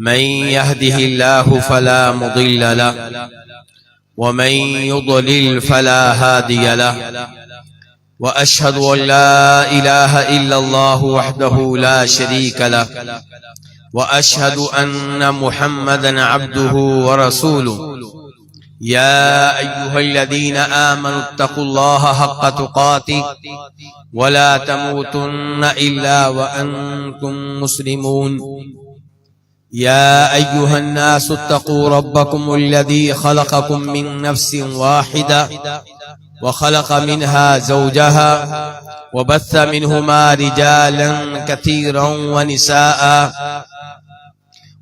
من يهده الله فلا مضل له ومن يضلل فلا هادي له وأشهد أن لا إله إلا الله وحده لا شريك له وأشهد أن محمدا عبده ورسوله يا أيها الذين آمنوا اتقوا الله حق تقاته ولا تموتن إلا وأنتم مسلمون يا أيها الناس اتقوا ربكم الذي خلقكم من نفس واحدة وخلق منها زوجها وبث منهما رجالا كثيرا ونساء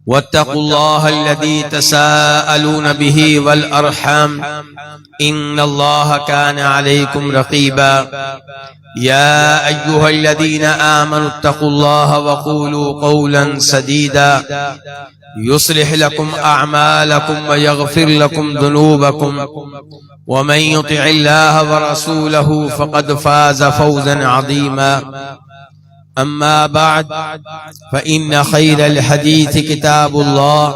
واتقوا الله الذي تساءلون به والأرحام إن الله كان عليكم رقيبا يا أيها الذين آمنوا اتقوا الله وقولوا قولا سديدا يصلح لكم أعمالكم ويغفر لكم ذنوبكم ومن يطع الله ورسوله فقد فاز فوزا عظيما أما بعد فإن خير الحديث كتاب الله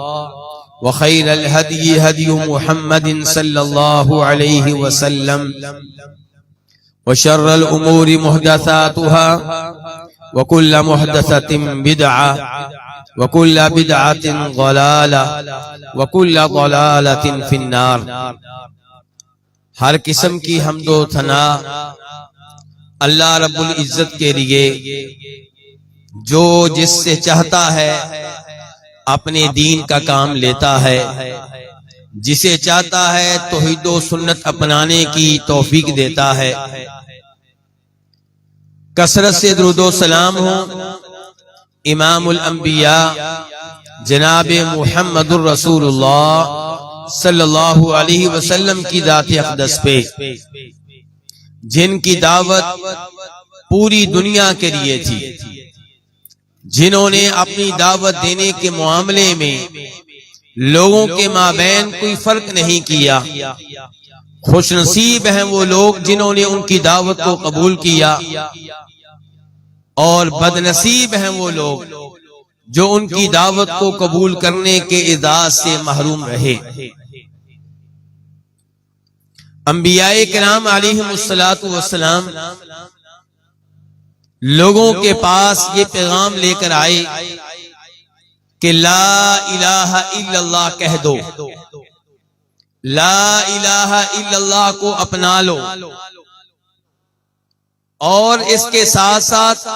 وخير الهدي هدي محمد صلى الله عليه وسلم وشر الأمور محدثاتها وكل محدثة بدعة وكل بدعة ضلالة وكل ضلالة في النار۔ ہر قسم کی حمد و ثنا اللہ رب العزت کے لیے جو جس سے چاہتا ہے اپنے دین کا کام لیتا ہے، جسے چاہتا ہے توحید و سنت اپنانے کی توفیق دیتا ہے۔ کثرت سے درود و سلام ہو امام الانبیاء جناب محمد الرسول اللہ صلی اللہ علیہ وسلم کی ذات اقدس پہ، جن کی دعوت پوری دنیا کے لیے تھی، جنہوں نے اپنی دعوت دینے کے معاملے میں لوگوں کے مابین کوئی فرق نہیں کیا۔ خوش نصیب ہیں وہ لوگ جنہوں نے ان کی دعوت کو قبول کیا، اور بد نصیب ہیں وہ لوگ جو ان کی دعوت کو قبول کرنے کے اعزاز سے محروم رہے۔ انبیاء کرام علیہم الصلاۃ والسلام لوگوں کے پاس یہ پیغام لے کر آئے کہ لا الہ الا اللہ کہہ دو، لا الہ الا اللہ کو اپنا لو، اور اس کے ساتھ ساتھ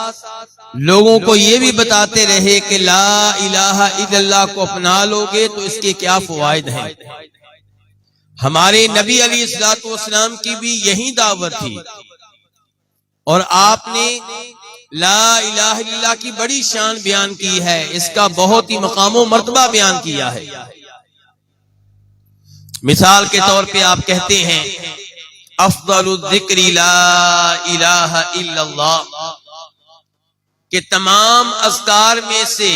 لوگوں کو یہ بھی بتاتے رہے کہ لا الہ الا اللہ کو اپنا لو گے تو اس کے کیا فوائد ہیں۔ ہمارے نبی علیہ الصلوۃ والسلام کی بھی یہی دعوت تھی، اور آپ نے لا الہ الا اللہ کی بڑی شان بیان کی ہے، اس کا بہت ہی مقام و مرتبہ بیان کیا ہے۔ مثال کے طور پہ آپ کہتے ہیں افضل الذکر لا الہ الا اللہ، کہ تمام اذکار میں سے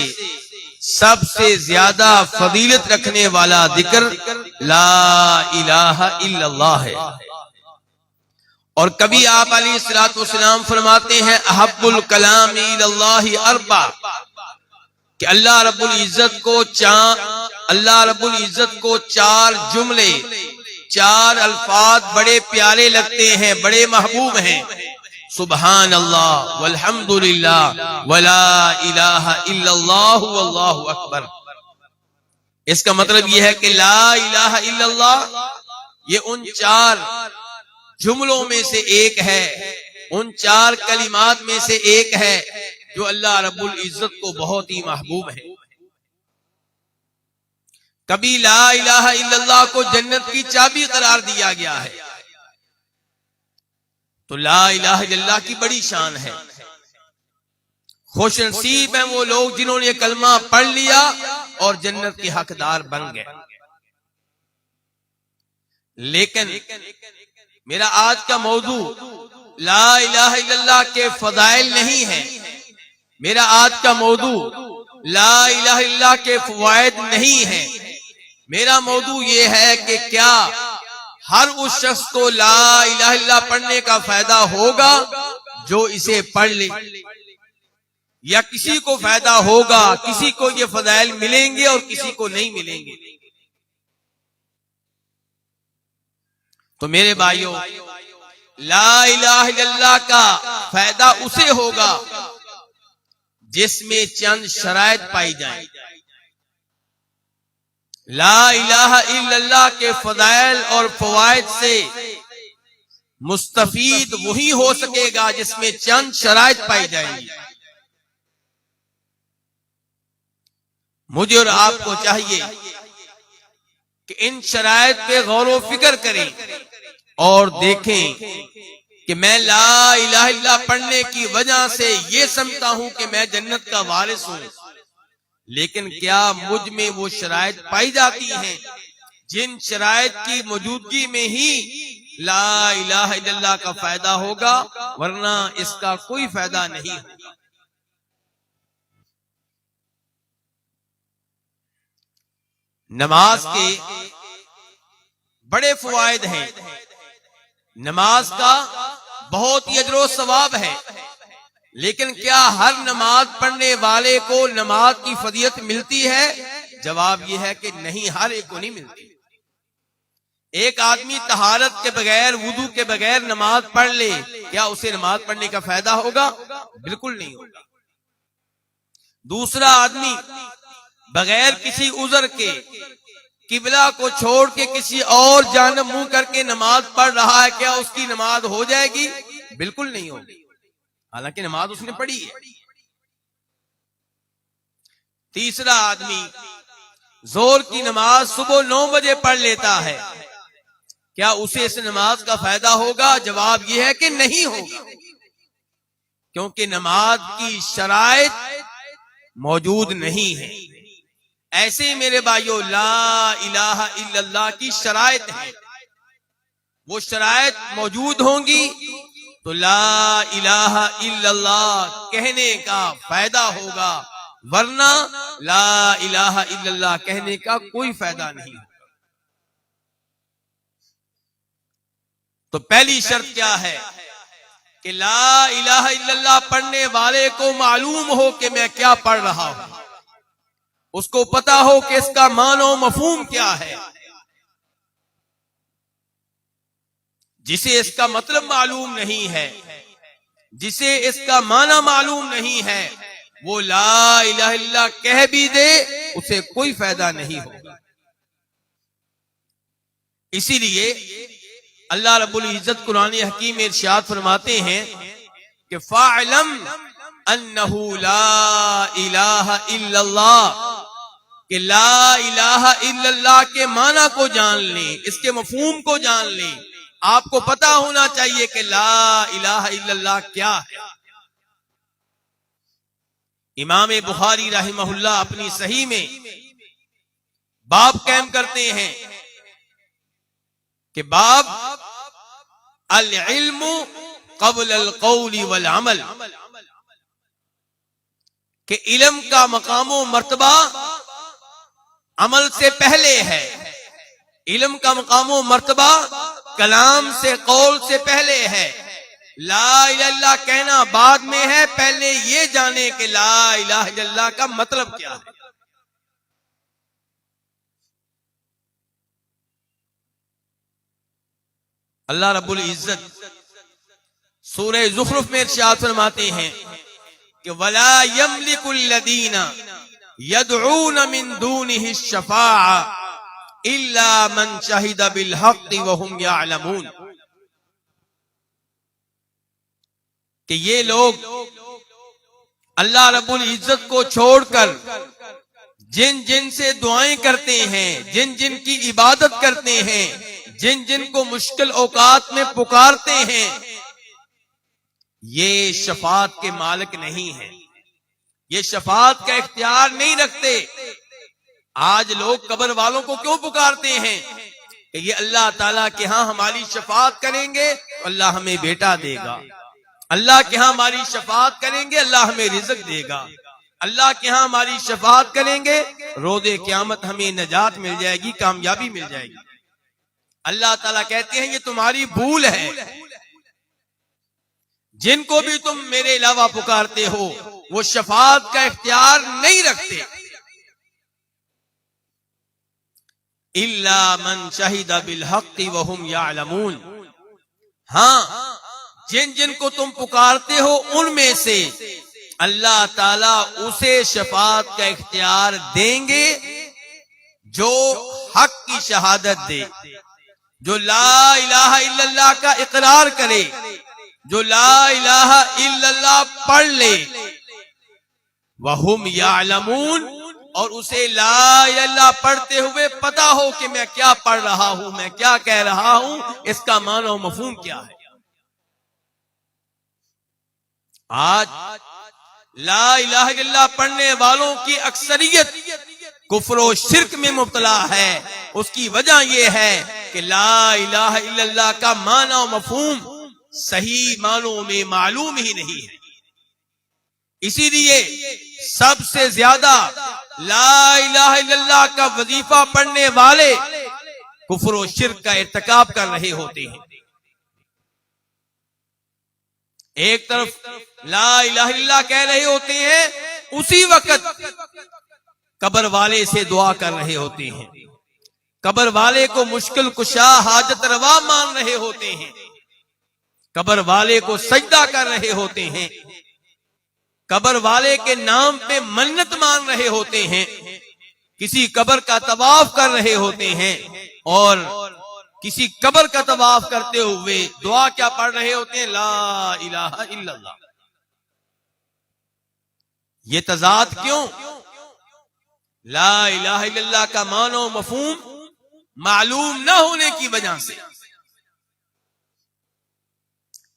سب سے زیادہ فضیلت رکھنے والا ذکر لا الہ الا اللہ ہے۔ اور کبھی آپ علیہ الصلوۃ والسلام فرماتے ہیں احب الکلام الی اللہ اربع، کہ اللہ رب العزت کو چار جملے، چار الفاظ بڑے پیارے لگتے ہیں، بڑے محبوب ہیں، سبحان اللہ والحمد للہ ولا الہ الا اللہ واللہ اکبر۔ اس کا مطلب یہ ہے کہ لا الہ الا اللہ یہ ان چار جملوں میں سے ایک ہے، ان چار کلمات میں سے ایک ہے جو اللہ رب العزت کو بہت ہی محبوب ہے۔ کبھی لا الہ الا اللہ کو جنت کی چابی قرار دیا گیا ہے، تو لا الہ الا اللہ کی بڑی شان ہے۔ خوش نصیب ہیں وہ لوگ جنہوں نے کلمہ پڑھ لیا اور جنت کے حقدار بن گئے۔ لیکن میرا آج کا موضوع لا الہ الا اللہ کے فضائل نہیں ہے، میرا آج کا موضوع لا الہ الا اللہ کے فوائد نہیں ہے، میرا موضوع یہ ہے کہ کیا ہر اس شخص کو لا الہ الا اللہ پڑھنے کا فائدہ ہوگا جو اسے پڑھ لے، یا کسی کو فائدہ ہوگا، کسی کو یہ فضائل ملیں گے اور کسی کو نہیں ملیں گے۔ تو میرے بھائیوں، لا الہ الا اللہ کا فائدہ اسے ہوگا جس میں چند شرائط پائی جائیں۔ لا الہ الا اللہ کے فضائل اور فوائد سے مستفید وہی ہو سکے گا جس میں چند شرائط پائی جائیں گی۔ مجھے اور آپ کو چاہیے کہ ان شرائط پہ غور و فکر کریں اور دیکھیں کہ میں لا الہ الا اللہ پڑھنے کی وجہ سے یہ سمجھتا ہوں کہ میں جنت کا وارث ہوں، لیکن کیا مجھ میں وہ شرائط پائی جاتی ہیں جن شرائط کی موجودگی میں ہی لا الہ الا اللہ کا فائدہ ہوگا، ورنہ اس کا کوئی فائدہ نہیں ہوگا۔ نماز کے بڑے فوائد ہیں، نماز کا بہت ہی اجر و ثواب ہے، لیکن کیا ہر نماز پڑھنے والے کو نماز کی فضیلت ملتی ہے؟ جواب یہ ہے کہ نہیں، ہر ایک کو نہیں ملتی۔ ایک آدمی طہارت کے بغیر، وضو کے بغیر نماز پڑھ لے، کیا اسے نماز پڑھنے کا فائدہ ہوگا؟ بالکل نہیں ہوگا۔ دوسرا آدمی بغیر کسی عذر کے قبلہ کو چھوڑ کے کسی اور جانب منہ کر کے نماز پڑھ رہا ہے، کیا اس کی نماز ہو جائے گی؟ بالکل نہیں ہوگی، حالانکہ نماز اس نے پڑھی ہے۔ تیسرا آدمی ظہر کی نماز صبح 9 بجے پڑھ لیتا ہے، کیا اسے اس نماز کا فائدہ ہوگا؟ جواب یہ ہے کہ نہیں ہوگا، کیونکہ نماز کی شرائط موجود نہیں ہے۔ ایسے ہی میرے بھائیوں، لا الہ الا اللہ کی شرائط ہیں، وہ شرائط موجود ہوں گی تو لا الہ الا اللہ کہنے کا فائدہ ہوگا، ورنہ لا الہ الا اللہ کہنے کا کوئی فائدہ نہیں ہوگا۔ تو پہلی شرط کیا ہے کہ لا الہ الا اللہ پڑھنے والے کو معلوم ہو کہ میں کیا پڑھ رہا ہوں، اس کو پتا ہو کہ اس کا معنی و مفہوم کیا ہے۔ جسے اس کا مطلب معلوم نہیں ہے، جسے اس کا معنی معلوم نہیں ہے، وہ لا الہ الا اللہ کہہ بھی دے اسے کوئی فائدہ نہیں ہوگا۔ اسی لیے اللہ رب العزت قرآن حکیم میں ارشاد فرماتے ہیں کہ فَاعْلَمْ أَنَّهُ لَا إِلَٰهَ إِلَّا اللَّهِ، کہ لا الہ الا اللہ کے معنی کو جان لیں، اس کے مفہوم کو جان لیں۔ آپ کو پتا ہونا چاہیے کہ لا الہ الا اللہ کیا ہے۔ امام بخاری رحمہ اللہ اپنی صحیح میں باب قائم کرتے ہیں کہ باب العلم قبل القول والعمل، کہ علم کا مقام و مرتبہ عمل سے پہلے ہے، علم کا مقام و مرتبہ کلام سے، قول سے پہلے ہے۔ لا الہ الا اللہ کہنا بعد میں ہے، پہلے یہ جانے کہ لا الہ الا اللہ کا مطلب کیا ہے۔ اللہ رب العزت سورہ زخرف میں ارشاد فرماتے ہیں کہ وَلَا يَمْلِكُ الَّذِينَ يَدْعُونَ مِن دُونِهِ الشَّفَاعَةَ إِلَّا مَنْ شَهِدَ بِالْحَقِّ وَهُمْ يَعْلَمُونَ، کہ یہ لوگ اللہ رب العزت کو چھوڑ کر جن جن سے دعائیں کرتے ہیں، جن جن کی عبادت کرتے ہیں، جن جن کو مشکل اوقات میں پکارتے ہیں، یہ شفاعت کے مالک نہیں ہیں، یہ شفاعت کا اختیار نہیں رکھتے۔ آج لوگ قبر والوں کو کیوں پکارتے ہیں کہ یہ اللہ تعالیٰ کے ہاں ہماری شفاعت کریں گے تو اللہ ہمیں بیٹا دے گا، اللہ کے ہاں ہماری شفاعت کریں گے اللہ ہمیں رزق دے گا، اللہ کے ہاں ہماری شفاعت کریں گے روز قیامت ہمیں نجات مل جائے گی، کامیابی مل جائے گی۔ اللہ تعالیٰ کہتے ہیں یہ تمہاری بھول ہے، جن کو بھی تم میرے علاوہ پکارتے ہو وہ شفاعت کا اختیار نہیں رکھتے، الا من شہد بالحق وهم یعلمون، ہاں جن جن کو تم پکارتے ہو ان میں سے اللہ تعالیٰ اسے شفاعت کا اختیار دیں گے جو حق کی شہادت دے، جو لا الہ الا اللہ کا اقرار کرے، جو لا الہ الا اللہ پڑھ لے، وَهُمْ يَعْلَمُونَ، اور اسے لا الہ الا اللہ پڑھتے ہوئے پتا ہو کہ میں کیا پڑھ رہا ہوں، میں کیا کہہ رہا ہوں، اس کا معنی و مفہوم کیا ہے۔ آج لا الہ الا اللہ پڑھنے والوں کی اکثریت کفر و شرک میں مبتلا ہے، اس کی وجہ یہ ہے کہ لا الہ الا اللہ کا معنی و مفہوم صحیح معنوں میں معلوم ہی نہیں ہے۔ اسی لیے سب سے زیادہ لا الہ الا اللہ کا وظیفہ پڑھنے والے کفر و شرک کا ارتکاب کر رہے ہوتے ہیں۔ ایک طرف لا الہ الا اللہ کہہ رہے ہوتے ہیں، اسی وقت قبر والے سے دعا کر رہے ہوتے ہیں، قبر والے کو مشکل کشا حاجت روا مان رہے ہوتے ہیں، قبر والے کو سجدہ کر رہے ہوتے ہیں، قبر والے کے نام پہ منت مان رہے ہوتے ہیں، کسی قبر کا طواف کر رہے ہوتے ہیں، اور کسی قبر کا طواف کرتے ہوئے دعا کیا پڑھ رہے ہوتے ہیں؟ لا الہ الا اللہ۔ یہ تضاد کیوں؟ لا الہ الا اللہ کا معنی و مفہوم معلوم نہ ہونے کی وجہ سے۔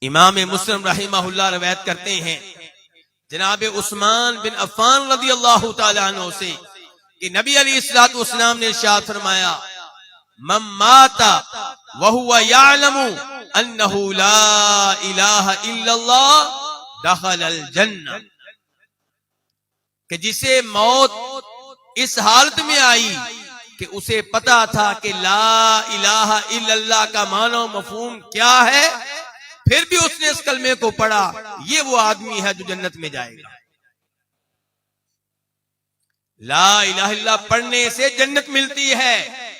امام مسلم رحمہ اللہ روایت کرتے ہیں جناب عثمان بن عفان رضی اللہ تعالی عنہ سے کہ نبی علیہ الصلوۃ والسلام نے ارشاد فرمایا، من مات وهو يعلم انه لا الہ الا اللہ دخل الجنہ، کہ جسے موت اس حالت میں آئی کہ اسے پتا تھا کہ لا الہ الا اللہ کا معنی و مفہوم کیا ہے، پھر بھی اس نے اس کلمے کو پڑھا، یہ وہ آدمی ہے جو جنت میں جائے گا۔ لا الہ الا اللہ پڑھنے سے جنت ملتی ہے،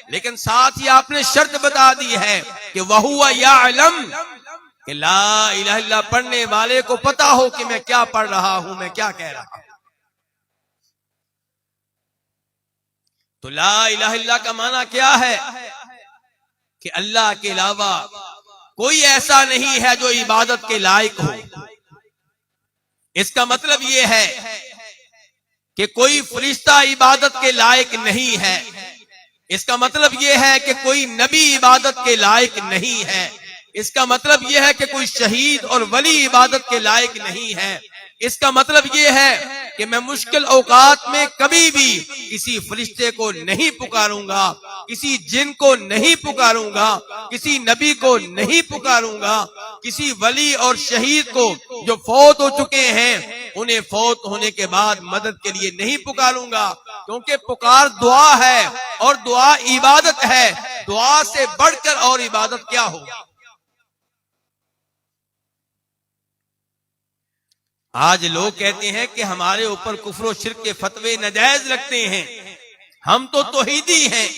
لیکن ساتھ ہی آپ نے شرط بتا دی ہے کہ وَهُوَ يَعْلَمُ، کہ لا الہ الا اللہ پڑھنے والے کو پتا ہو کہ میں کیا پڑھ رہا ہوں، میں کیا کہہ رہا ہوں۔ تو لا الہ الا اللہ کا معنی کیا ہے؟ کہ اللہ کے علاوہ کوئی ایسا نہیں ہے جو عبادت کے لائق ہو۔ اس کا مطلب یہ ہے کہ کوئی فرشتہ عبادت کے لائق نہیں ہے، اس کا مطلب یہ ہے کہ کوئی نبی عبادت کے لائق نہیں ہے، اس کا مطلب یہ ہے کہ کوئی شہید اور ولی عبادت کے لائق نہیں ہے، اس کا مطلب یہ ہے کہ میں مشکل اوقات میں کبھی بھی کسی فرشتے کو نہیں پکاروں گا، کسی جن کو نہیں پکاروں گا، کسی نبی کو نہیں پکاروں گا، کسی ولی اور شہید کو جو فوت ہو چکے ہیں انہیں فوت ہونے کے بعد مدد کے لیے نہیں پکاروں گا، کیونکہ پکار دعا ہے اور دعا عبادت ہے، دعا سے بڑھ کر اور عبادت کیا ہوگا۔ آج لوگ کہتے ہیں کہ ہمارے اوپر کفر و شرک کے فتوے ناجائز لگتے ہیں، ہم تو توحیدی ہیں۔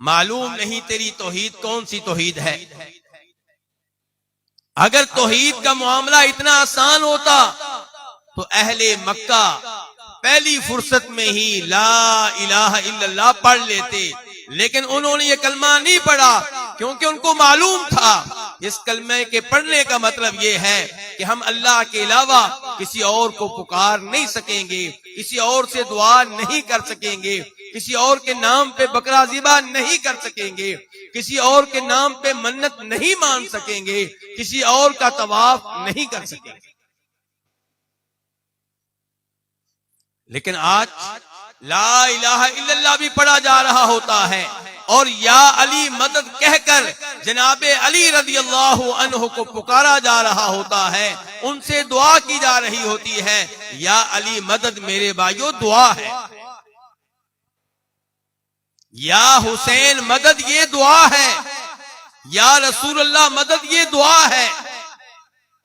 معلوم نہیں تیری توحید کون سی توحید ہے۔ اگر توحید کا معاملہ اتنا آسان ہوتا تو اہل مکہ پہلی فرصت میں ہی لا الہ الا اللہ پڑھ لیتے، لیکن انہوں نے یہ کلمہ نہیں پڑھا کیونکہ ان کو معلوم تھا اس کلمے کے پڑھنے کا مطلب یہ ہے کہ ہم اللہ کے علاوہ کسی اور کو پکار نہیں سکیں گے، کسی اور سے دعا نہیں کر سکیں گے، کسی اور کے نام پہ بکرا ذبح نہیں کر سکیں گے، کسی اور کے نام پہ منت نہیں مان سکیں گے، کسی اور کا طواف نہیں کر سکیں گے۔ لیکن آج لا الہ الا اللہ بھی پڑھا جا رہا ہوتا ہے اور یا علی مدد کہہ کر جناب علی رضی اللہ عنہ کو پکارا جا رہا ہوتا ہے، ان سے دعا کی جا رہی ہوتی ہے۔ یا علی مدد میرے بھائیو دعا ہے، یا حسین مدد یہ دعا ہے، یا رسول اللہ مدد یہ دعا ہے،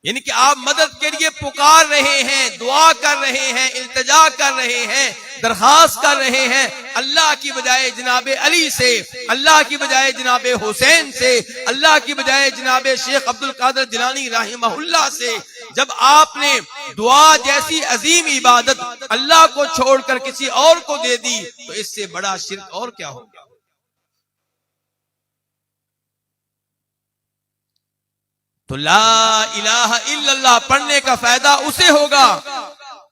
یعنی کہ آپ مدد کے لیے پکار رہے ہیں، دعا کر رہے ہیں، التجا کر رہے ہیں، درخواست کر رہے ہیں اللہ کی بجائے جناب علی سے، اللہ کی بجائے جناب حسین سے، اللہ کی بجائے جناب شیخ عبد القادر جیلانی رحمہ اللہ سے۔ جب آپ نے دعا جیسی عظیم عبادت اللہ کو چھوڑ کر کسی اور کو دے دی تو اس سے بڑا شرک اور کیا ہوگا؟ تو لا الہ الا اللہ پڑھنے کا فائدہ اسے ہوگا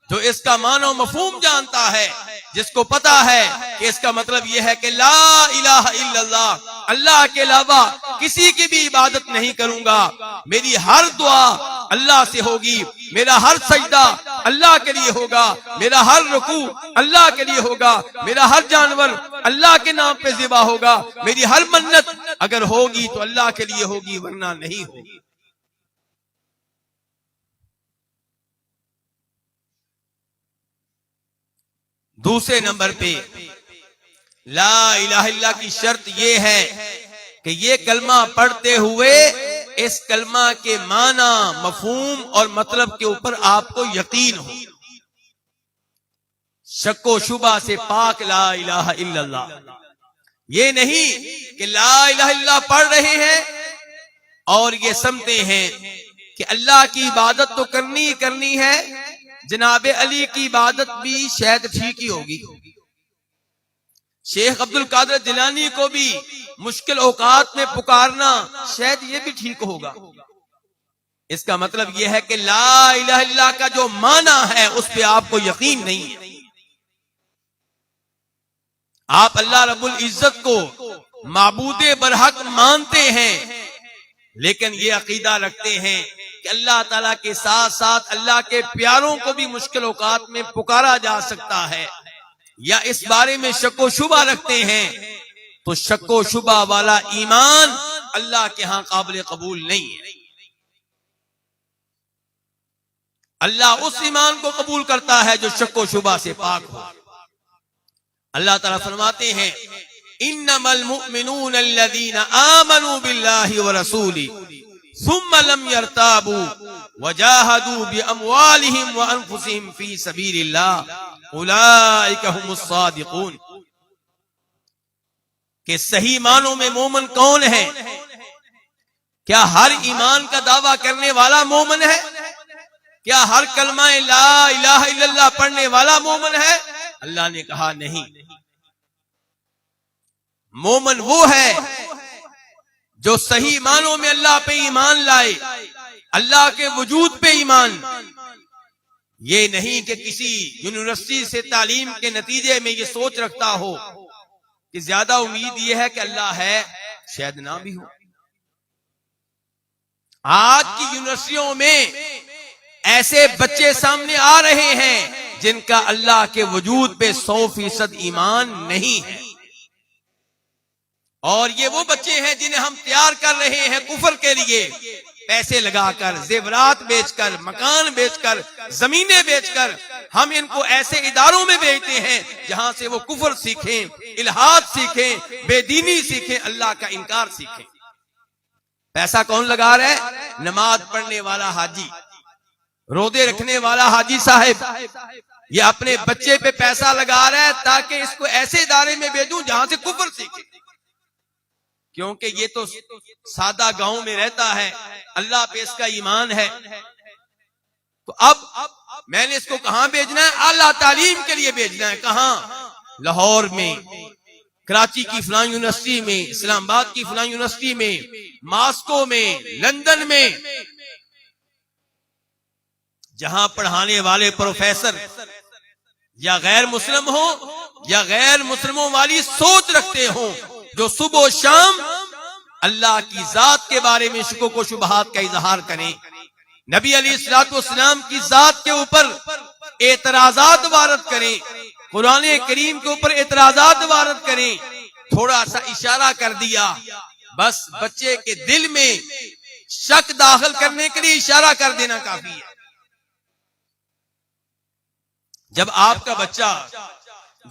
جو اس کا معنی و مفہوم جانتا ہے، جس کو پتا ہے کہ اس کا مطلب یہ ہے کہ لا الہ الا اللہ، اللہ کے علاوہ کسی کی بھی عبادت نہیں کروں گا، میری ہر دعا اللہ سے ہوگی، میرا ہر سجدہ اللہ کے لیے ہوگا، میرا ہر رکوع اللہ کے لیے ہوگا، میرا ہر جانور اللہ کے نام پہ ذبح ہوگا، میری ہر منت اگر ہوگی تو اللہ کے لیے ہوگی ورنہ نہیں ہوگی۔ دوسرے نمبر پہ لا الہ الا اللہ کی شرط یہ ہے کہ یہ کلمہ پڑھتے ہوئے اس کلمہ کے معنی، مفہوم اور مطلب کے اوپر آپ کو یقین ہو، شک و شبہ سے پاک لا الہ الا اللہ۔ یہ نہیں کہ لا الہ الا اللہ پڑھ رہے ہیں اور یہ سمجھتے ہیں کہ اللہ کی عبادت تو کرنی ہے، جناب علی کی عبادت بھی شاید ٹھیک ہی ہوگی، شیخ عبد القادر جیلانی کو بھی مشکل اوقات میں پکارنا شاید یہ بھی ٹھیک ہوگا۔ اس کا مطلب یہ ہے کہ لا الہ الا اللہ کا جو معنی ہے اس پہ آپ کو یقین نہیں ہے۔ آپ اللہ رب العزت کو معبود برحق مانتے ہیں لیکن یہ عقیدہ رکھتے ہیں کہ اللہ تعالیٰ کے ساتھ ساتھ اللہ کے پیاروں کو بھی مشکل اوقات میں پکارا جا سکتا ہے، یا اس بارے میں شک و شبہ رکھتے ہیں، تو شک و شبہ والا ایمان اللہ کے ہاں قابل قبول نہیں ہے۔ اللہ اس ایمان کو قبول کرتا ہے جو شک و شبہ سے پاک ہو۔ اللہ تعالیٰ فرماتے ہیں انما المؤمنون الذين آمنوا بالله ورسوله ثم لم يرتابوا وجاهدوا باموالهم وانفسهم في سبيل الله اولئك هم الصادقون۔ کہ صحیح معنوں میں مومن کون ہے؟ کیا ہر ایمان کا دعویٰ کرنے والا مومن ہے؟ کیا ہر کلمہ لا الہ الا اللہ پڑھنے والا مومن ہے؟ اللہ نے کہا نہیں۔ مومن وہ ہے جو صحیح معنوں میں اللہ پہ ایمان لائے، اللہ کے وجود پہ ایمان، یہ نہیں کہ کسی یونیورسٹی سے تعلیم کے نتیجے میں یہ سوچ رکھتا ہو کہ زیادہ امید یہ ہے کہ اللہ ہے، شاید نہ بھی ہو۔ آج کی یونیورسٹیوں میں ایسے بچے سامنے آ رہے ہیں جن کا اللہ کے وجود پہ 100% ایمان نہیں ہے، اور یہ وہ بچے ہیں جنہیں ہم تیار کر رہے ہیں کفر کے لیے، پیسے لگا کر، زیورات بیچ کر، مکان بیچ کر، زمینیں بیچ کر ہم ان کو ایسے اداروں میں بھیجتے ہیں جہاں سے وہ کفر سیکھیں، الحاد سیکھیں، بے دینی سیکھیں، اللہ کا انکار سیکھیں۔ پیسہ کون لگا رہا ہے؟ نماز پڑھنے والا حاجی، روزے رکھنے والا حاجی صاحب، یہ اپنے بچے پہ پیسہ لگا رہا ہے تاکہ اس کو ایسے ادارے میں بھیجوں جہاں سے کفر سیکھے، کیونکہ یہ تو سادہ گاؤں میں رہتا ہے، اللہ پہ اس کا ایمان ہے۔ تو اب میں نے اس کو کہاں بھیجنا ہے؟ اعلیٰ تعلیم کے لیے بھیجنا ہے۔ کہاں؟ لاہور میں، کراچی کی فلاں یونیورسٹی میں، اسلام آباد کی فلاں یونیورسٹی میں، ماسکو میں، لندن میں، جہاں پڑھانے والے پروفیسر یا غیر مسلم ہوں یا غیر مسلموں والی سوچ رکھتے ہوں، جو صبح و شام اللہ کی ذات کے بارے میں شکوک و شبہات کا اظہار کریں، نبی علیہ الصلوۃ والسلام کی ذات کے اوپر اعتراضات وارد کریں، قرآن کریم کے اوپر اعتراضات وارد کریں، تھوڑا سا اشارہ کر دیا، بس بچے کے دل میں شک داخل کرنے کے لیے اشارہ کر دینا کافی ہے۔ جب آپ کا بچہ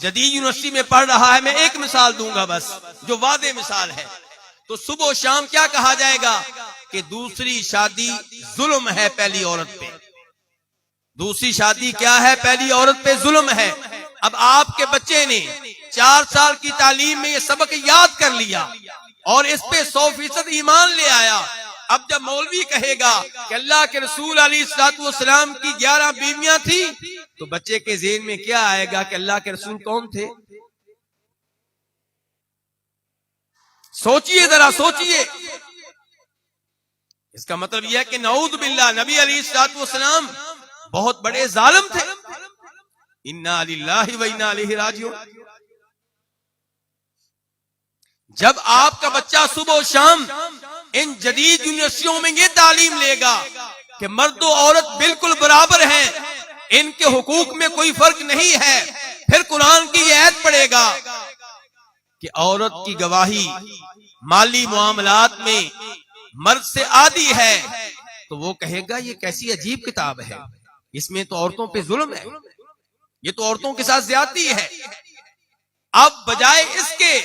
جدید یونیورسٹی میں پڑھ رہا ہے، میں ایک مثال دوں گا بس جو واضح مثال ہے، تو صبح و شام کیا کہا جائے گا؟ کہ دوسری شادی ظلم ہے پہلی عورت پہ. دوسری شادی کیا ہے؟ پہلی عورت پہ ظلم ہے. اب آپ کے بچے نے 4 سال کی تعلیم میں یہ سبق یاد کر لیا اور اس پہ 100% ایمان لے آیا. اب جب مولوی کہے گا کہ اللہ کے رسول علیہ الصلوۃ والسلام کی 11 بیویاں تھی، تو بچے کے ذہن میں کیا آئے گا کہ اللہ کے رسول کون تھے؟ سوچئے ذرا، سوچئے. اس کا مطلب یہ ہے کہ نعوذ باللہ نبی علیہ الصلوۃ والسلام بہت بڑے ظالم تھے. انا للہ و انا الیہ راجعون. جب آپ کا بچہ صبح و شام ان جدید یونیورسٹیوں میں یہ تعلیم لے گا کہ مرد و عورت بالکل برابر ہیں، ان کے حقوق میں کوئی فرق نہیں ہے، پھر قرآن کی یہ آیت پڑھے گا کہ عورت کی گواہی مالی معاملات میں مرد سے عادی ہے، تو وہ کہے گا یہ کیسی عجیب کتاب ہے، اس میں تو عورتوں پہ ظلم ہے، یہ تو عورتوں کے ساتھ زیادتی ہے. اب بجائے اس کے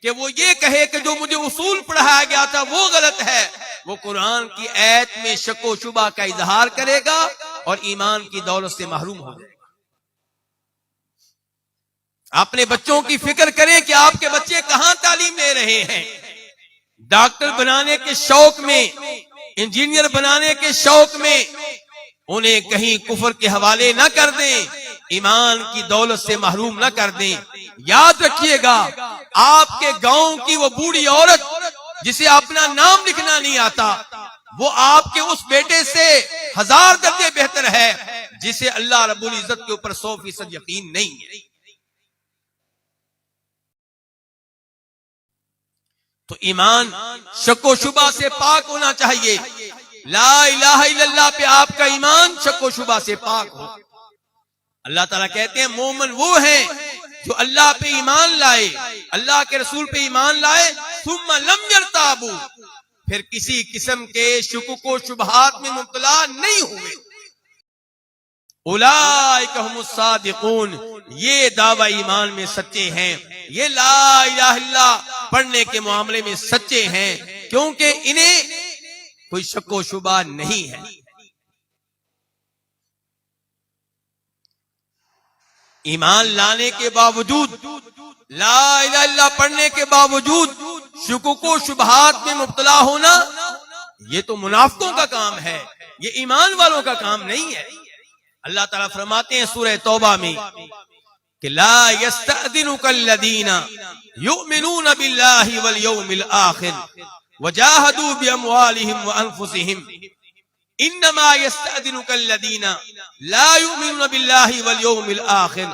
کہ وہ یہ کہے کہ جو مجھے اصول پڑھایا گیا تھا وہ غلط ہے، وہ قرآن کی آیت میں شک و شبہ کا اظہار کرے گا اور ایمان کی دولت سے محروم ہو جائے گا. اپنے بچوں کی فکر کریں کہ آپ کے بچے کہاں تعلیم لے رہے ہیں. ڈاکٹر بنانے کے شوق میں، انجینئر بنانے کے شوق میں انہیں کہیں کفر کے حوالے نہ کر دیں، ایمان کی دولت سے محروم نہ کر دیں. یاد رکھیے گا آپ کے گاؤں کی وہ بوڑھی عورت جسے اپنا نام لکھنا نہیں آتا، وہ آپ کے اس بیٹے سے 1000 درجے بہتر ہے جسے اللہ رب العزت کے اوپر 100% یقین نہیں ہے. تو ایمان شک و شبہ سے پاک ہونا چاہیے. لا الہ الا اللہ پہ آپ کا ایمان شک و شبہ سے پاک ہو. اللہ تعالیٰ کہتے ہیں مومن وہ ہیں جو اللہ پہ ایمان لائے، اللہ کے رسول پہ ایمان لائے، ثم لم یرتابوا، پھر کسی قسم کے شکوک و شبہات میں مبتلا نہیں ہوئے. اولئک هم الصادقون، یہ دعوی ایمان میں سچے ہیں، یہ لا الہ الا اللہ پڑھنے کے معاملے میں سچے ہیں، کیونکہ انہیں کوئی شک و شبہ نہیں ہے. ایمان لانے کے باوجود، لا الہ الا اللہ پڑھنے کے باوجود شکوک و شبہات میں مبتلا ہونا، یہ تو منافقوں کا کام ہے، یہ ایمان والوں کا کام نہیں ہے. اللہ تعالیٰ فرماتے ہیں سورہ توبہ میں کہ لا یستأذنک الذین یؤمنون باللہ والیوم الآخر وجاہدوا باموالہم وانفسہم انما یستأذنک الذین لا یؤمنون باللہ والیوم الآخر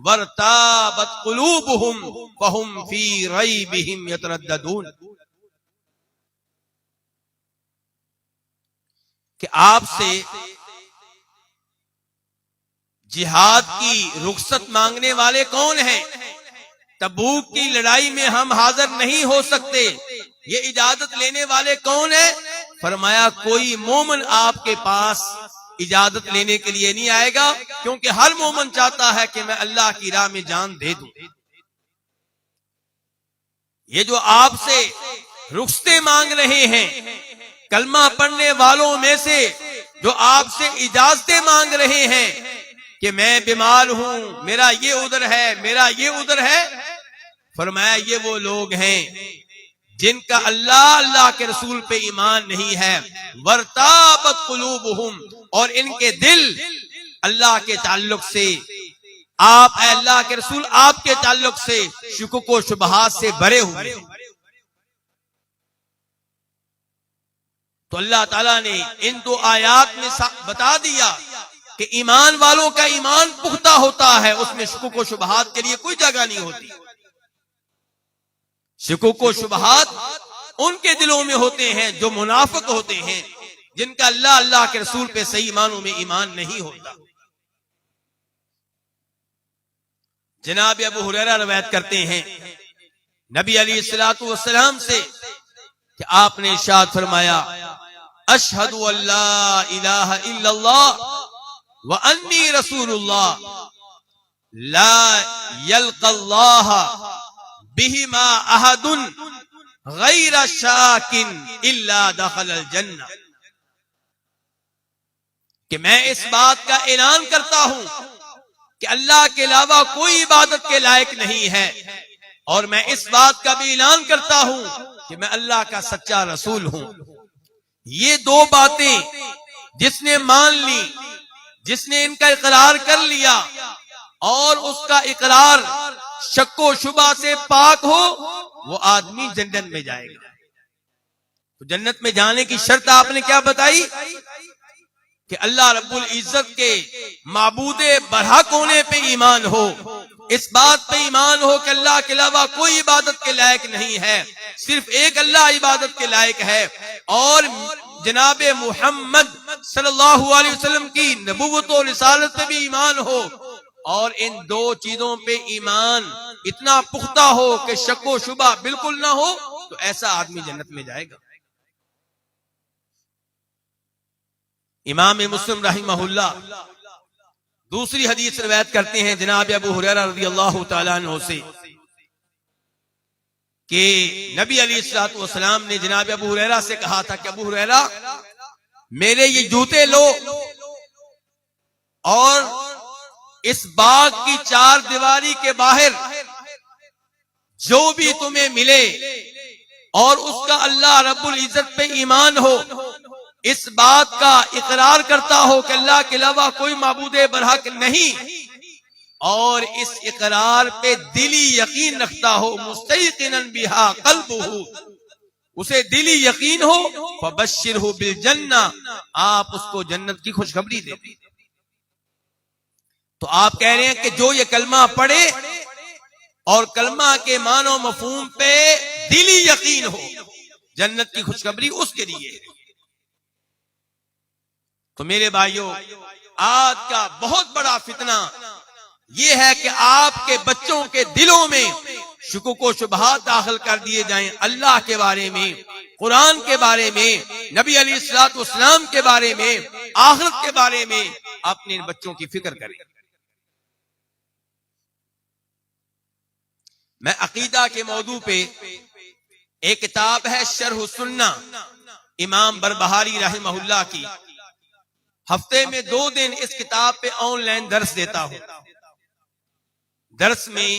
وارتابت قلوبہم فہم فی ریبہم یترددون. کہ آپ سے جہاد کی رخصت مانگنے والے کون ہیں؟ تبوک کی لڑائی میں ہم حاضر نہیں ہو سکتے، یہ اجازت لینے والے کون ہیں؟ فرمایا کوئی مومن آپ کے پاس اجازت لینے کے لیے نہیں آئے گا، کیونکہ ہر مومن چاہتا ہے کہ میں اللہ کی راہ میں جان دے دوں. یہ جو آپ سے رخصتیں مانگ رہے ہیں، کلمہ پڑھنے والوں میں سے جو آپ سے اجازتیں مانگ رہے ہیں کہ میں بیمار ہوں، میرا یہ عذر ہے، میرا یہ عذر ہے، فرمایا یہ وہ لوگ ہیں جن کا اللہ کے رسول پہ ایمان نہیں ہے. ورتابت قلوبہم، اور ان کے دل اللہ کے تعلق سے، آپ اے اللہ کے رسول آپ کے تعلق سے شکوک و شبہات سے بھرے ہوئے. تو اللہ تعالیٰ نے ان 2 آیات میں بتا دیا کہ ایمان والوں کا ایمان پختہ ہوتا ہے، اس میں شکوک و شبہات کے لیے کوئی جگہ نہیں ہوتی. شکوک و شبہات ان کے دلوں میں ہوتے ہیں جو منافق ہوتے ہیں، جن کا اللہ کے رسول پہ صحیح معنوں میں ایمان نہیں ہوتا. جناب ابو ہریرہ روایت کرتے ہیں نبی علیہ الصلوۃ والسلام سے کہ آپ نے ارشاد فرمایا اشہد ان لا الہ الا اللہ وانی رسول اللہ لا یلقى اللہ بہما احد غیر شاکن الا دخل الجنہ، کہ میں اس بات کا اعلان کرتا ہوں کہ اللہ کے علاوہ کوئی عبادت کے لائق نہیں ہے، اور میں اس بات کا بھی اعلان کرتا ہوں کہ میں اللہ کا سچا رسول ہوں۔ یہ دو باتیں جس نے مان لی، جس نے ان کا اقرار کر لیا اور اس کا اقرار شک و شبہ سے پاک ہو، وہ آدمی جنت میں جائے گا۔ تو جنت میں جانے کی شرط آپ نے کیا بتائی؟ کہ اللہ رب العزت کے معبود برحق ہونے پہ ایمان ہو، اس بات پہ ایمان ہو کہ اللہ کے علاوہ کوئی عبادت کے لائق نہیں ہے، صرف ایک اللہ عبادت کے لائق ہے، اور جناب محمد صلی اللہ علیہ وسلم کی نبوت و رسالت پہ بھی ایمان ہو، اور ان دو چیزوں پہ ایمان اتنا پختہ ہو کہ شک و شبہ بالکل نہ ہو، تو ایسا آدمی جنت میں جائے گا۔ امام مسلم رحمہ اللہ دوسری حدیث روایت کرتے ہیں جناب ابو ہریرہ رضی اللہ تعالیٰ عنہ سے کہ نبی علیہ الصلوۃ والسلام نے جناب ابو ہریرہ سے کہا تھا کہ ابو ہریرہ میرے یہ جوتے لو اور اس باغ کی چار دیواری کے باہر جو بھی تمہیں ملے اور اس کا اللہ رب العزت پہ ایمان ہو، اس بات کا اقرار کرتا ہو کہ اللہ کے علاوہ کوئی معبود برحق نہیں، اور اس اقرار پہ دلی یقین رکھتا ہو، مستیقنا بہا قلبہ، اسے دلی یقین ہو، فبشرہ بالجنہ، آپ اس کو جنت کی خوشخبری دیں۔ تو آپ کہہ رہے ہیں کہ جو یہ کلمہ پڑھے اور کلمہ کے معنی و مفہوم پہ دلی یقین ہو، جنت کی خوشخبری اس کے لیے ہے۔ تو میرے بھائیوں، آج کا بہت بڑا فتنہ یہ ہے کہ آپ کے بچوں کے دلوں میں شکوک و شبہات داخل کر دیے جائیں، اللہ کے بارے میں، قرآن کے بارے میں، نبی علیہ الصلوۃ والسلام کے بارے میں، آخرت کے بارے میں اپنے بچوں کی فکر کریں۔ میں عقیدہ کے موضوع پہ ایک کتاب ہے شرح السنہ امام بربہاری رحمہ اللہ کی، ہفتے میں 2 دن اس کتاب پہ آن لائن درس دیتا ہوں۔ درس میں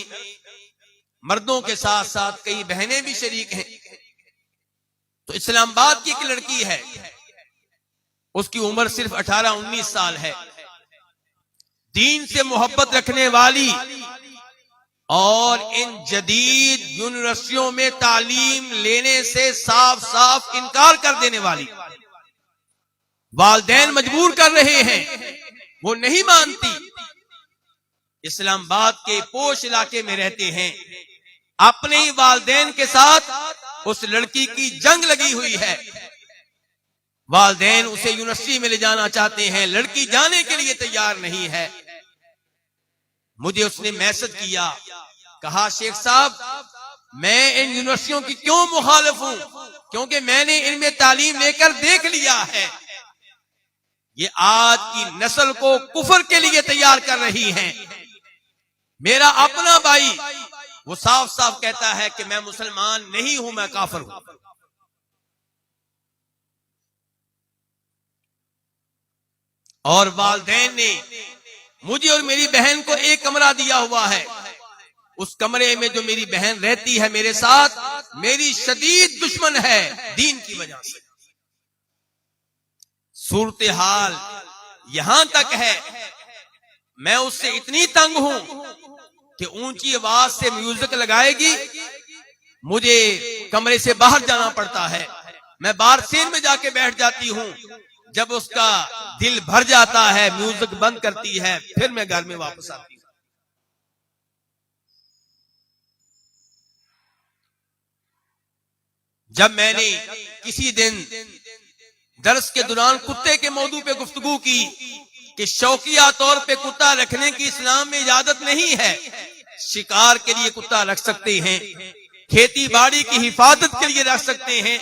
مردوں کے ساتھ ساتھ کئی بہنیں بھی شریک ہیں۔ تو اسلام آباد کی ایک لڑکی ہے، اس کی عمر صرف 18-19 سال ہے، دین سے محبت رکھنے والی اور ان جدید یونیورسٹیوں میں تعلیم لینے سے صاف صاف انکار کر دینے والی۔ والدین مجبور کر رہے ہیں، وہ نہیں مانتی۔ اسلام آباد کے پوش علاقے میں رہتے ہیں، اپنے ہی والدین کے ساتھ اس لڑکی کی جنگ لگی ہوئی ہے۔ والدین اسے یونیورسٹی میں لے جانا چاہتے ہیں، لڑکی جانے کے لیے تیار نہیں ہے۔ مجھے اس نے میسج کیا، کہا شیخ صاحب میں ان یونیورسٹیوں کی کیوں مخالف ہوں، کیونکہ میں نے ان میں تعلیم لے کر دیکھ لیا ہے، یہ آج کی نسل کو کفر کے لیے تیار کر رہی ہیں۔ میرا اپنا بھائی وہ صاف صاف کہتا ہے کہ میں مسلمان نہیں ہوں، میں کافر ہوں۔ اور والدین نے مجھے اور میری بہن کو ایک کمرہ دیا ہوا ہے، اس کمرے میں جو میری بہن رہتی ہے میرے ساتھ، میری شدید دشمن ہے دین کی وجہ سے۔ صورتحال یہاں تک ہے میں اس سے اتنی تنگ ہوں کہ اونچی آواز سے میوزک لگائے گی، مجھے کمرے سے باہر جانا پڑتا ہے، میں بارسین میں جا کے بیٹھ جاتی ہوں، جب اس کا دل بھر جاتا ہے میوزک بند کرتی ہے، پھر میں گھر میں واپس آتی ہوں۔ جب میں نے کسی دن درس کے دوران کتے کے موضوع پہ گفتگو کی کہ شوقیہ طور پہ کتا رکھنے کی اسلام میں اجازت نہیں ہے، شکار کے لیے کتا رکھ سکتے ہیں، کھیتی باڑی کی حفاظت کے لیے رکھ سکتے ہیں،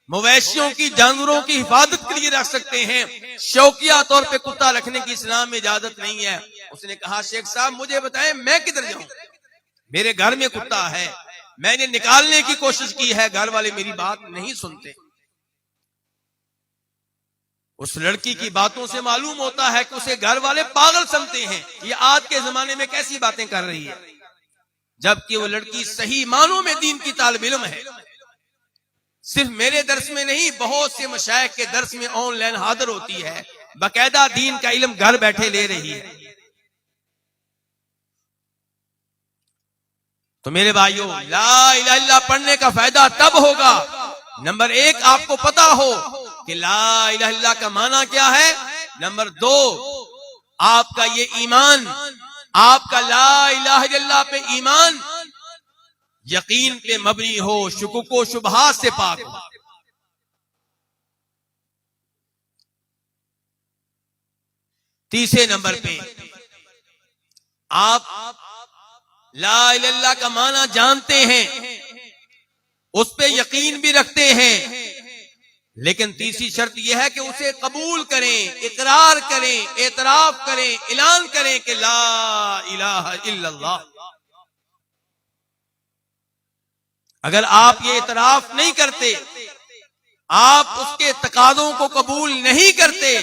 مویشیوں کی جانوروں کی حفاظت کے لیے رکھ سکتے ہیں، شوقیہ طور پہ کتا رکھنے کی اسلام میں اجازت نہیں ہے۔ اس نے کہا شیخ صاحب مجھے بتائیں میں کدھر جاؤں، میرے گھر میں کتا ہے، میں نے نکالنے کی کوشش کی ہے، گھر والے میری بات نہیں سنتے۔ اس لڑکی کی باتوں سے معلوم ہوتا ہے کہ اسے گھر والے پاگل سمجھتے ہیں، یہ آج کے زمانے میں کیسی باتیں کر رہی ہے، جبکہ وہ لڑکی صحیح معنوں میں دین کی طالب علم ہے۔ صرف میرے درس میں نہیں، بہت سے مشائخ کے درس میں آن لائن حاضر ہوتی ہے، باقاعدہ دین کا علم گھر بیٹھے لے رہی ہے۔ تو میرے بھائیوں، لا الہ الا اللہ پڑھنے کا فائدہ تب ہوگا، نمبر ایک آپ کو پتا ہو کہ لا الہ الا اللہ کا معنی کیا ہے، نمبر دو آپ کا یہ ایمان، آپ کا لا الہ الا اللہ پہ ایمان یقین پہ مبنی ہو، شکوک و شبہات سے پاک ہو۔ تیسرے نمبر پہ آپ لا الہ الا اللہ کا معنی جانتے ہیں، اس پہ یقین بھی رکھتے ہیں، لیکن تیسری شرط یہ ہے کہ اسے قبول کریں، اقرار کریں، اعتراف کریں، اعلان کریں کہ لا الہ الا اللہ۔ اگر آپ یہ اعتراف نہیں کرتے، آپ اس کے تقاضوں کو قبول نہیں کرتے،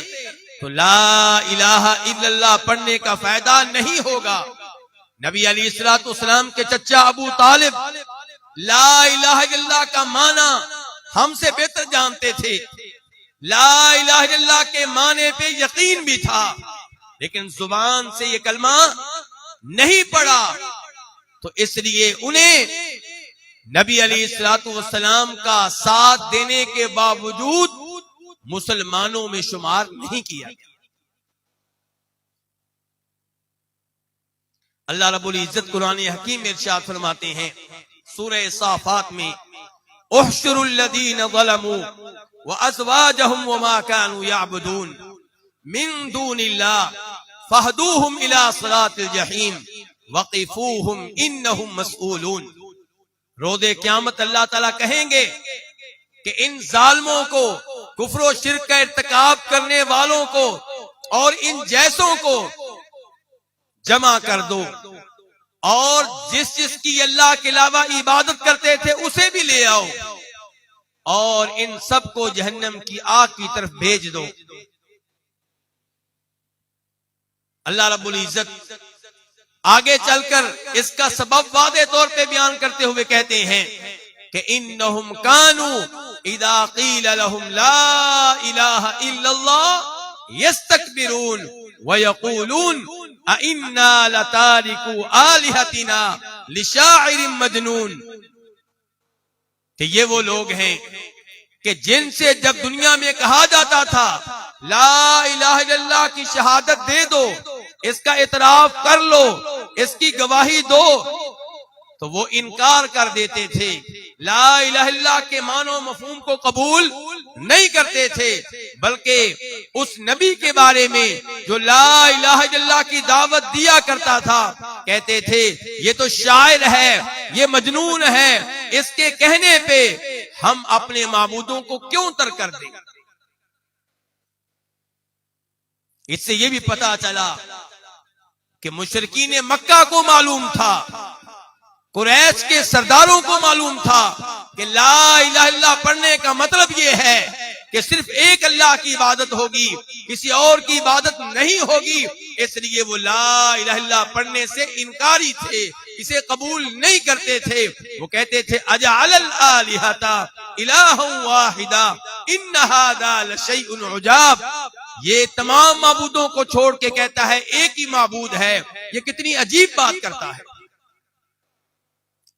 تو لا الہ الا اللہ پڑھنے کا فائدہ نہیں ہوگا۔ نبی علیہ الصلوۃ والسلام کے چچا ابو طالب لا الہ الا اللہ کا معنی ہم سے بہتر جانتے تھے، لا الہ الا اللہ کے معنی پہ یقین بھی تھا، لیکن زبان سے یہ کلمہ نہیں پڑا، تو اس لیے انہیں نبی علیہ الصلوۃ والسلام کا ساتھ دینے کے باوجود مسلمانوں میں شمار نہیں کیا۔ اللہ رب العزت قرآن حکیم میں ارشاد فرماتے ہیں سورہ صافات میں، احشر الذین ظلموا وازواجهم وما كانوا يعبدون من دون اللہ فاہدوہم الى صراط الجحیم وقفوہم انہم مسئولون۔ روز قیامت اللہ تعالیٰ کہیں گے کہ ان ظالموں کو، کفر و شرک کا ارتکاب کرنے والوں کو اور ان جیسوں کو جمع کر دو، اور جس جس کی اللہ کے علاوہ عبادت کرتے تھے اسے بھی لے آؤ، اور ان سب کو جہنم کی آگ کی طرف بھیج دو۔ اللہ رب العزت آگے چل کر اس کا سبب واضح طور پہ بیان کرتے ہوئے کہتے ہیں کہ انہم کانوا اذا قیل لهم لا الہ الا اللہ یستکبرون ویقولون اِنَّا لَتَارِكُوا آلِهَتِنَا لِشَاعِرٍ مَجْنُونٍ، کہ یہ وہ لوگ ہیں کہ جن سے جب دنیا میں کہا جاتا تھا لا الہ الا اللہ کی شہادت دے دو، اس کا اعتراف کر لو، اس کی گواہی دو، تو وہ انکار کر دیتے تھے، لا الہ الا اللہ کے معنی و مفہوم کو قبول نہیں کرتے تھے، بلکہ اس نبی کے بارے میں جو لا الہ الا اللہ کی دعوت دیا کرتا تھا کہتے تھے یہ تو شاعر ہے، یہ مجنون ہے، اس کے کہنے پہ ہم اپنے معبودوں کو کیوں ترک کر دیں۔ اس سے یہ بھی پتا چلا کہ مشرکین مکہ کو معلوم تھا، قریش کے سرداروں کو معلوم تھا کہ لا الہ الا اللہ پڑھنے کا مطلب یہ ہے کہ صرف ایک اللہ کی عبادت ہوگی، کسی اور کی عبادت نہیں ہوگی، اس لیے وہ لا الہ الا اللہ پڑھنے سے انکاری تھے، اسے قبول نہیں کرتے تھے۔ وہ کہتے تھے اجعل الآلہۃ الہا واحدا ان ھذا لشیء عجاب، یہ تمام معبودوں کو چھوڑ کے کہتا ہے ایک ہی معبود ہے، یہ کتنی عجیب بات کرتا ہے۔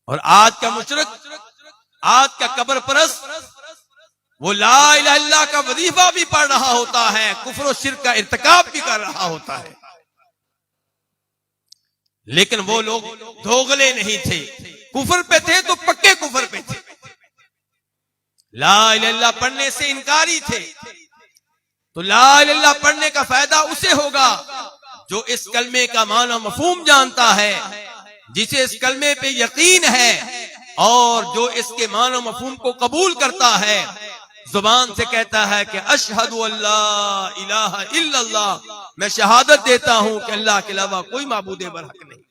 اور آج کا مشرک، آج کا قبر پرست، وہ لا الہ الا اللہ کا وظیفہ بھی پڑھ رہا ہوتا ہے، کفر و شرک کا ارتکاب بھی کر رہا ہوتا ہے، لیکن وہ لوگ دوغلے نہیں تھے، کفر پہ تھے تو پکے کفر پہ تھے، لا الہ الا اللہ پڑھنے سے انکاری تھے۔ تو لا الہ الا اللہ پڑھنے کا فائدہ اسے ہوگا جو اس کلمے کا معنی مفہوم جانتا ہے، جسے اس کلمے پہ یقین ہے، اور جو اس کے معنی مفہوم کو قبول کرتا ہے، زبان سے کہتا ہے کہ اشہد ان لا الہ الا اللہ، میں شہادت دیتا ہوں کہ اللہ کے علاوہ کوئی معبود برحق نہیں۔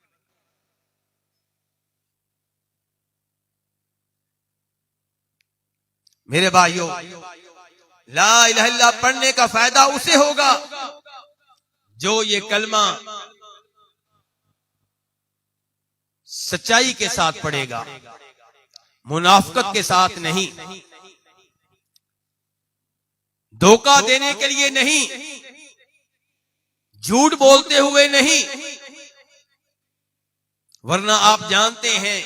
میرے بھائیوں، لا الہ الا اللہ پڑھنے کا فائدہ اسے ہوگا جو یہ کلمہ سچائی کے ساتھ پڑھے گا، منافقت کے ساتھ نہیں، دھوکہ دینے کے لیے نہیں، جھوٹ بولتے ہوئے نہیں۔ ورنہ آپ جانتے ہیں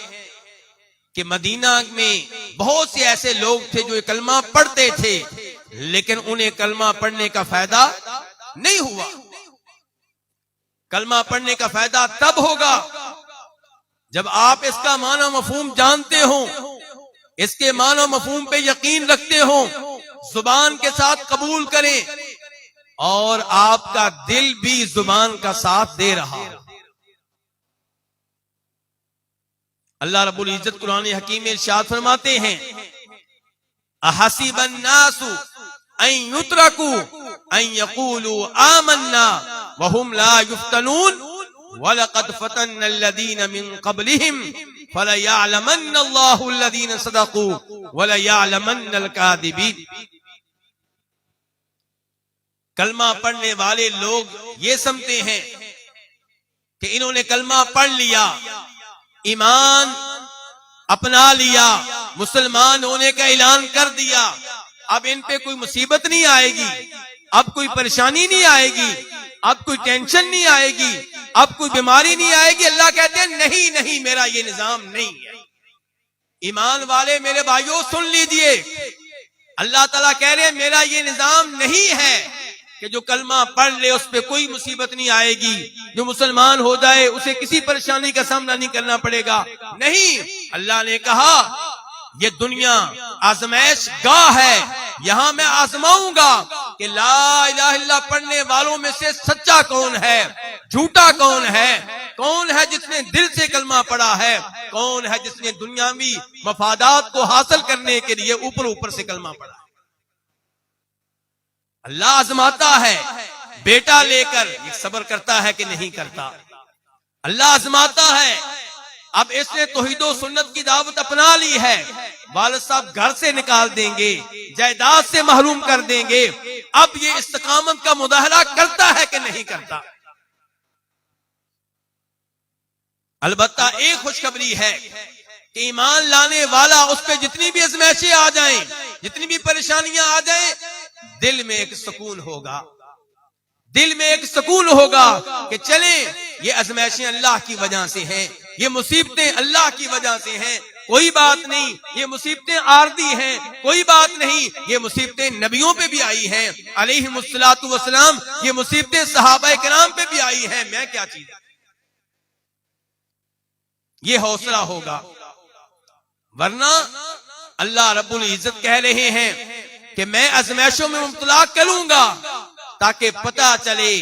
کہ مدینہ میں بہت سے ایسے لوگ تھے جو کلمہ پڑھتے تھے لیکن انہیں کلمہ پڑھنے کا فائدہ نہیں ہوا۔ کلمہ پڑھنے کا فائدہ تب ہوگا جب آپ اس کا معنی مفہوم جانتے ہوں، اس کے معنی مفہوم پہ یقین رکھتے ہوں، زبان کے ساتھ قبول کریں اور آپ کا دل بھی زبان کا ساتھ دے رہا ہو۔ اللہ رب العزت قرآن حکیم میں ارشاد فرماتے ہیں، احسب الناس ان یترکوا ان یقولوا آمنا وهم لا یفتنون وَلَقَدْ فَتَنَّ الَّذِينَ مِن قَبْلِهِمْ فَلَيَعْلَمَنَّ اللَّهُ الَّذِينَ صَدَقُوا وَلَيَعْلَمَنَّ الْكَاذِبِينَ۔ کلمہ پڑھنے والے لوگ یہ سمجھتے ہیں کہ انہوں نے کلمہ پڑھ لیا، ایمان اپنا لیا، مسلمان ہونے کا اعلان کر دیا، اب ان پہ کوئی مصیبت نہیں آئے گی، اب کوئی پریشانی نہیں آئے گی، اب کوئی ٹینشن نہیں آئے گی، اب کوئی بیماری نہیں آئے گی۔ اللہ کہتے ہیں نہیں نہیں، میرا یہ نظام نہیں ہے۔ ایمان والے میرے بھائیوں سن لیجئے، اللہ تعالیٰ کہہ رہے ہیں میرا یہ نظام نہیں ہے کہ جو کلمہ پڑھ لے اس پہ کوئی مصیبت نہیں آئے گی، جو مسلمان ہو جائے اسے کسی پریشانی کا سامنا نہیں کرنا پڑے گا۔ نہیں، اللہ نے کہا یہ دنیا آزمائش گاہ ہے، یہاں میں آزماؤں گا کہ لا الہ الا اللہ پڑھنے والوں میں سے سچا کون ہے، جھوٹا کون ہے، کون ہے جس نے دل سے کلمہ پڑھا ہے، کون ہے جس نے دنیاوی مفادات کو حاصل کرنے کے لیے اوپر اوپر سے کلمہ پڑھا۔ اللہ آزماتا ہے، بیٹا لے کر یہ صبر کرتا ہے کہ نہیں کرتا، اللہ آزماتا ہے۔ اب اس نے توحید و سنت کی دعوت اپنا لی ہے، والد صاحب گھر سے نکال دیں گے، جائیداد سے محروم کر دیں گے، اب یہ استقامت کا مظاہرہ کرتا ہے کہ نہیں کرتا؟ البتہ ایک خوشخبری ہے کہ ایمان لانے والا اس پہ جتنی بھی ازمائشیں آ جائیں، جتنی بھی پریشانیاں آ جائیں، دل میں ایک سکون ہوگا، دل میں ایک سکون ہوگا کہ چلیں یہ ازمائشیں اللہ کی وجہ سے ہیں، یہ مصیبتیں اللہ کی وجہ سے ہیں، کوئی بات نہیں، یہ مصیبتیں عارضی ہیں، کوئی بات نہیں، یہ مصیبتیں نبیوں پہ بھی آئی ہیں علیہم الصلوۃ والسلام، یہ مصیبتیں صحابہ کرام پہ بھی آئی ہیں، میں کیا چیز ہے، یہ حوصلہ ہوگا۔ ورنہ اللہ رب العزت کہہ رہے ہیں کہ میں ازمائشوں میں مبتلا کروں گا تاکہ پتہ چلے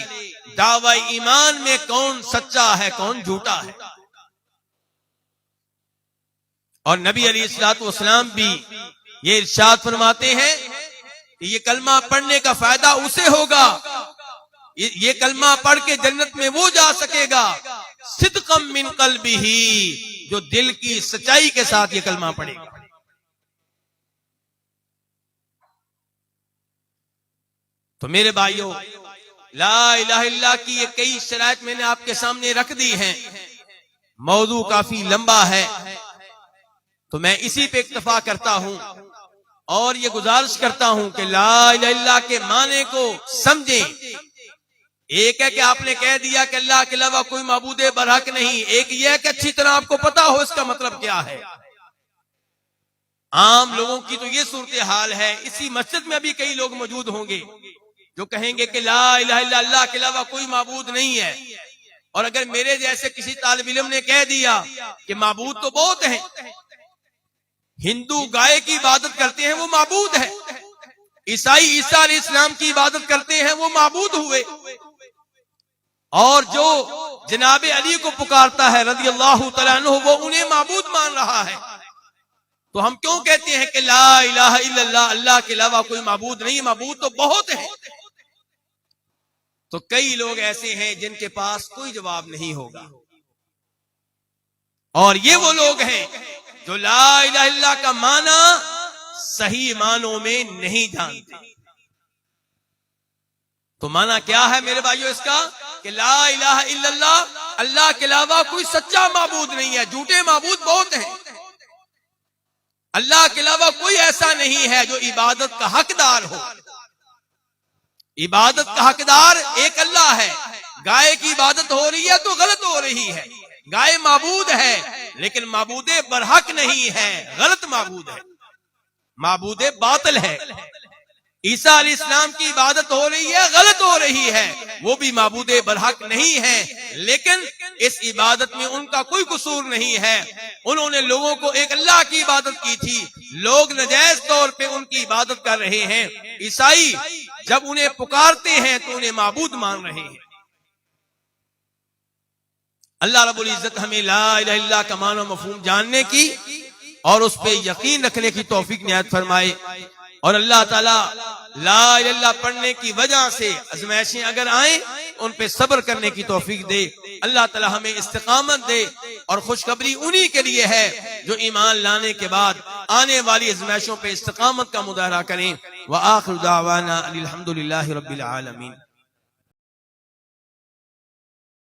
دعوی ایمان میں کون سچا ہے کون جھوٹا ہے۔ اور نبی علیہ الصلوۃ والسلام بھی یہ ارشاد فرماتے ہیں کہ یہ کلمہ پڑھنے کا فائدہ اسے ہوگا، یہ کلمہ پڑھ کے جنت میں وہ جا سکے گا صدقا من قلبہ، جو دل کی سچائی کے ساتھ یہ کلمہ پڑھے گا۔ تو میرے بھائیوں، لا الہ الا اللہ کی یہ کئی شرائط میں نے آپ کے سامنے رکھ دی ہیں، موضوع کافی لمبا ہے تو میں اسی پہ اکتفا کرتا ہوں اور یہ گزارش کرتا ہوں کہ لا الہ الا اللہ کے معنی کو سمجھیں۔ ایک ہے کہ آپ نے کہہ دیا کہ اللہ کے علاوہ کوئی معبود برحق نہیں، ایک یہ ہے کہ اچھی طرح آپ کو پتا ہو اس کا مطلب کیا ہے۔ عام لوگوں کی تو یہ صورتحال ہے، اسی مسجد میں ابھی کئی لوگ موجود ہوں گے جو کہیں گے کہ لا الہ الا اللہ کے علاوہ کوئی معبود نہیں ہے، اور اگر میرے جیسے کسی طالب علم نے کہہ دیا کہ معبود تو بہت ہیں، ہندو گائے کی عبادت کرتے ہیں وہ معبود ہے، عیسائی عیسیٰ علیہ السلام کی عبادت کرتے ہیں وہ معبود ہوئے، اور جو جناب علی کو پکارتا ہے رضی اللہ تعالیٰ عنہ وہ انہیں معبود مان رہا ہے، تو ہم کیوں کہتے ہیں کہ لا الہ الا اللہ، اللہ کے علاوہ کوئی معبود نہیں، معبود تو بہت ہیں؟ تو کئی لوگ ایسے ہیں جن کے پاس کوئی جواب نہیں ہوگا، اور یہ وہ لوگ ہیں جو لا الہ الا اللہ کا معنی صحیح معنوں میں نہیں جانتے۔ تو معنی کیا ہے میرے بھائیو اس کا؟ کہ لا الہ الا اللہ، اللہ کے علاوہ کوئی سچا معبود نہیں ہے، جھوٹے معبود بہت ہیں۔ اللہ کے علاوہ کوئی ایسا نہیں ہے جو عبادت کا حقدار ہو۔ عبادت کا حقدار ایک اللہ ہے۔ گائے کی عبادت ہو رہی ہے تو غلط ہو رہی ہے، گائے معبود ہے لیکن معبود برحق نہیں ہے، غلط معبود ہے، معبود باطل ہے۔ عیسیٰ علیہ السلام کی عبادت ہو رہی ہے، غلط ہو رہی ہے، وہ بھی معبود برحق نہیں ہے، لیکن اس عبادت میں ان کا کوئی قصور نہیں ہے۔ انہوں نے لوگوں کو ایک اللہ کی عبادت کی تھی، لوگ ناجائز طور پہ ان کی عبادت کر رہے ہیں۔ عیسائی جب انہیں پکارتے ہیں تو انہیں معبود مان رہے ہیں۔ اللہ رب العزت ہمیں لا الہ الا اللہ کا معنی و مفہوم جاننے کی اور اس پہ یقین رکھنے کی توفیق عنایت فرمائے، اور اللہ تعالیٰ لا الہ الا اللہ پڑھنے کی وجہ سے آزمائشیں اگر آئیں ان پہ صبر کرنے کی توفیق دے۔ اللہ تعالیٰ ہمیں استقامت دے، اور خوشخبری انہی کے لیے ہے جو ایمان لانے کے بعد آنے والی آزمائشوں پہ استقامت کا مظاہرہ کریں۔ وآخر دعوانا الحمدللہ رب العالمین۔